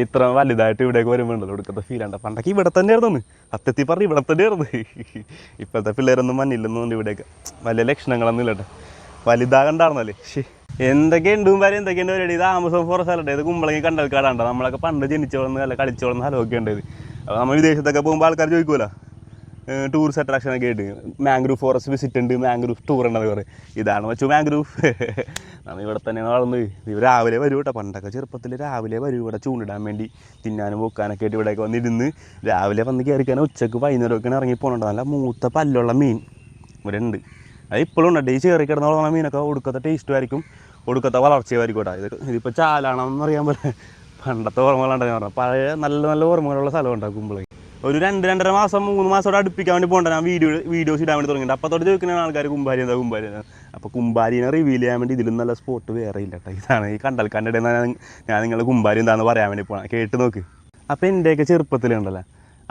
ഇത്ര വലുതായിട്ട് ഇവിടേക്ക് വരുമ്പോണ്ടല്ലോ ഒടുക്കത്തെ ഫീലാണ്ട. പണ്ടൊക്കെ ഇവിടെ തന്നെ ആയിരുന്നു, സത്യത്തിൽ പറഞ്ഞ് ഇവിടെ തന്നെ ആയിരുന്നു. ഇപ്പോഴത്തെ പിള്ളേരൊന്നും മഞ്ഞില്ലെന്നുണ്ട് ഇവിടേക്ക്, വലിയ ലക്ഷണങ്ങളൊന്നും ഇല്ലട്ടെ, വലുതാകണ്ടായിരുന്നല്ലേ. എന്തൊക്കെയുണ്ട് കുമ്പാരി, എന്തൊക്കെയുണ്ട് പരിപാടി. ഇത് ആമസോൺ ഫോറസ്റ്റ് അല്ലട്ടെ, ഇത് കുമ്പളങ്ങി കണ്ടൽക്കാടാണ്ടോ. നമ്മളൊക്കെ പണ്ട് ജനിച്ചു വളർന്ന് അല്ല കളിച്ചു വളർന്ന സ്ഥലമൊക്കെ ഉണ്ട്. അപ്പോൾ നമ്മൾ വിദേശത്തൊക്കെ പോകുമ്പോൾ ആൾക്കാർ ചോദിക്കുമല്ലോ, ടൂറിസ്റ്റ് അട്രാക്ഷനൊക്കെ ആയിട്ട് മാംഗ്രൂവ് ഫോറസ്റ്റ് വിസിറ്റ് ഉണ്ട്, മാംഗ്രൂവ് ടൂർ ഉണ്ടെന്ന് പറയും. ഇതാണ് വെച്ചു മാംഗ്രൂവ്. നമ്മൾ ഇവിടെ തന്നെയാണ് വളർന്നത്. ഇവർ രാവിലെ വരും കേട്ടോ, പണ്ടൊക്കെ ചെറുപ്പത്തിൽ രാവിലെ വരും ഇവിടെ ചൂണ്ടിടാൻ വേണ്ടി, തിന്നാനും വെക്കാനൊക്കെ ആയിട്ട് ഇവിടെയൊക്കെ വന്നിരുന്ന് രാവിലെ വന്ന് കയറിക്കാൻ ഉച്ചക്ക് വൈകുന്നേരമൊക്കെ ഇറങ്ങി പോകണുണ്ടോ. നല്ല മൂത്ത പല്ലുള്ള മീൻ ഇവിടെ ഉണ്ട്. അത് ഇപ്പോഴും ഉണ്ട്. ഈ ചേറി കിടന്ന വളർന്ന മീനൊക്കെ ഒടുക്കത്തെ ടേസ്റ്റും ആയിരിക്കും, ഒടുക്കത്തെ വളർച്ചയായിരിക്കും കേട്ടോ. ഇതിപ്പോൾ ചാലാണെന്ന് അറിയാൻ പോലെ പണ്ടത്തെ ഓർമ്മകളുണ്ടെന്ന് പറഞ്ഞാൽ പഴയ നല്ല നല്ല ഓർമ്മകളുള്ള സ്ഥലം ഉണ്ടാകും കുമ്പളങ്ങി. ഒരു 2-2.5 മാസം 3 മാസത്തോടെ അടുപ്പിക്കാൻ വേണ്ടി പോകണ്ട ഞാൻ വീഡിയോസ് ഇടാൻ വേണ്ടി തുടങ്ങിയിട്ട്. അപ്പോൾ തൊട്ട് ചോദിക്കുന്ന ആൾക്കാർ കുമ്പാരി എന്താ കുമ്പാരി. അപ്പോൾ കുമ്പാരിനെ റിവീൽ ചെയ്യാൻ വേണ്ടി ഇതിലും നല്ല സ്പോട്ട് വേറെ ഇല്ല കേട്ടോ. ഇതാണ് ഈ കണ്ടൽക്കാൻ്റെ ഇടയിൽ നിന്ന് ഞാൻ നിങ്ങൾ കുമ്പാരി എന്താണെന്ന് പറയാൻ വേണ്ടി പോകണം. കേട്ട് നോക്ക്. അപ്പോൾ എൻ്റെയൊക്കെ ചെറുപ്പത്തിലുണ്ടല്ലോ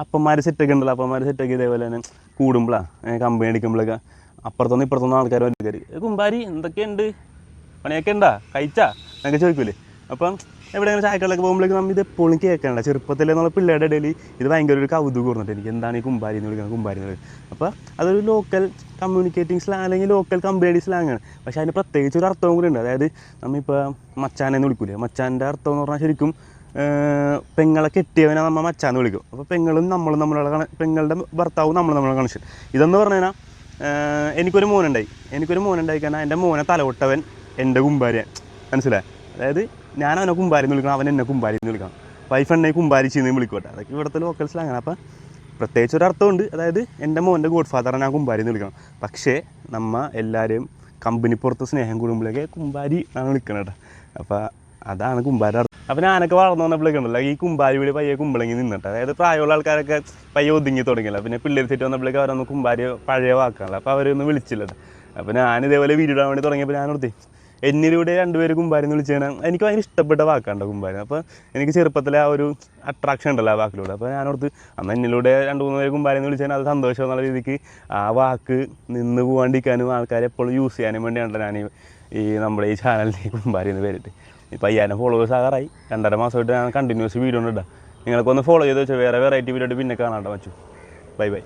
അപ്പന്മാർ സെറ്റൊക്കെ ഉണ്ടല്ലോ, അപ്പന്മാർ സെറ്റൊക്കെ ഇതേപോലെ തന്നെ കൂടുമ്പോഴാണ് കമ്പനി അടിക്കുമ്പോഴൊക്കെ അപ്പുറത്തൊന്നും ഇപ്പുറത്തൊന്നും ആൾക്കാർ വന്നിട്ട് കുമ്പാരി എന്തൊക്കെയുണ്ട്, പണിയൊക്കെ ഉണ്ടാ, കഴിച്ചാ എന്നൊക്കെ ചോദിക്കൂലേ. അപ്പം എവിടെയെങ്കിലും ചായക്കടലൊക്കെ പോകുമ്പോഴേക്കും നമ്മൾ ഇത് എപ്പോഴും കേൾക്കണ്ട. ചെറുപ്പത്തിലെന്നുള്ള പിള്ളേരുടെ ഇടയിൽ ഇത് ഭയങ്കര ഒരു കൗതുകം കൊടുത്തിട്ട് എനിക്ക് എന്താണ് ഈ കുമ്പാരി എന്ന് വിളിക്കുന്നത്, കുമ്പാരി എന്ന് വിളിക്കുന്നത്. അപ്പോൾ അതൊരു ലോക്കൽ കമ്മ്യൂണിക്കേറ്റിംഗ് സ്ലാങ് അല്ലെങ്കിൽ ലോക്കൽ കമ്പനി സ്ലാങ്ങാണ്. പക്ഷേ അതിന് പ്രത്യേകിച്ച് ഒരു അർത്ഥവും കൂടി ഉണ്ട്. അതായത് നമ്മളിപ്പോൾ മച്ചാനെന്ന് വിളിക്കൂലേ, മച്ചാൻ്റെ അർത്ഥം എന്ന് പറഞ്ഞാൽ ശരിക്കും പെങ്ങളെ കെട്ടിയവനെ നമ്മൾ മച്ചാന്ന് വിളിക്കും. അപ്പോൾ പെങ്ങളും നമ്മളും നമ്മളുള്ള പെങ്ങളുടെ ഭർത്താവും നമ്മളുള്ള കണക്ഷൻ. ഇതെന്ന് പറഞ്ഞു കഴിഞ്ഞാൽ എനിക്കൊരു മോനുണ്ടായി കാരണം എൻ്റെ മോനെ തലവട്ടവൻ എൻ്റെ കുമ്പാരിയാണ്, മനസ്സിലായി. അതായത് ഞാൻ അവനെ കുമ്പാരി എന്ന് വിളിക്കണം, അവൻ എന്നെ കുമ്പാരി എന്ന് വിളിക്കണം, വൈഫ് എന്നെ കുമ്പാരി ചെയ്യുന്ന വിളിക്കട്ടെ. അതൊക്കെ ഇവിടുത്തെ ലോക്കൽ സ്ലാങ്ങാണ്. അപ്പം പ്രത്യേകിച്ച് ഒരു അർത്ഥമുണ്ട്. അതായത് എൻ്റെ മോൻ്റെ ഗോഡ് ഫാദറെ ഞാൻ കുമ്പാരി എന്ന് വിളിക്കണം. പക്ഷേ നമ്മൾ എല്ലാവരെയും കമ്പനി പുറത്ത് സ്നേഹം കൂടുമ്പോഴേക്ക് കുമ്പാരി ആണ് വിളിക്കണം കേട്ടോ. അപ്പോൾ അതാണ് കുമ്പാരി. അപ്പോൾ ഞാനൊക്കെ വളർന്നു വന്നപ്പോഴേക്ക് ഉണ്ടല്ലോ ഈ കുമ്പാരി വിളി പയ്യെ കുമ്പളങ്ങി നിന്നിട്ട്, അതായത് പ്രായമുള്ള ആൾക്കാരൊക്കെ പയ്യെ ഒതുങ്ങി തുടങ്ങിയില്ല. പിന്നെ പിള്ളേർ തെറ്റ് വന്നപ്പോഴേക്ക് അവരൊന്ന് കുമ്പാരി പഴയ വാക്കാണല്ലോ, അപ്പോൾ അവരൊന്നും വിളിച്ചില്ല. അപ്പോൾ ഞാനിതേപോലെ വീഡിയോ ഇടാൻ വേണ്ടി തുടങ്ങിയപ്പോൾ ഞാൻ ഓർത്തി എന്നിലൂടെ 2 പേര് കുമ്പാരി എന്ന് വിളിച്ചു കഴിഞ്ഞാൽ എനിക്ക് ഭയങ്കര ഇഷ്ടപ്പെട്ട വാക്കാണ്ടോ കുമ്പാരി. അപ്പോൾ എനിക്ക് ചെറുപ്പത്തിലെ ആ ഒരു അട്രാക്ഷൻ ഉണ്ടല്ലോ ആ വാക്കിലൂടെ. അപ്പോൾ ഞാനോർത്ത് അന്ന് എന്നിലൂടെ 2-3 പേര് കുമ്പാരി എന്ന് വിളിച്ചു കഴിഞ്ഞാൽ അത് സന്തോഷം എന്നുള്ള രീതിക്ക് ആ വാക്ക് നിന്ന് പോകാണ്ടിരിക്കാനും ആൾക്കാരെ എപ്പോഴും യൂസ് ചെയ്യാനും വേണ്ടിയാണല്ലോ ഞാൻ ഈ നമ്മുടെ ഈ ചാനലിൽ കുമ്പാരി എന്ന് പേരിട്ട്. ഇപ്പോൾ 5000 ഫോളോവേഴ്സ് ആകാറായി. 2.5 മാസമായിട്ട് ഞാൻ കണ്ടിന്യൂസ് വീഡിയോ ഉണ്ട്. നിങ്ങൾക്കൊന്ന് ഫോളോ ചെയ്ത് വെച്ചാൽ വേറെ വെറൈറ്റി വീഡിയോ പിന്നെ കാണാണ്ട് വെച്ചു. Bye bye.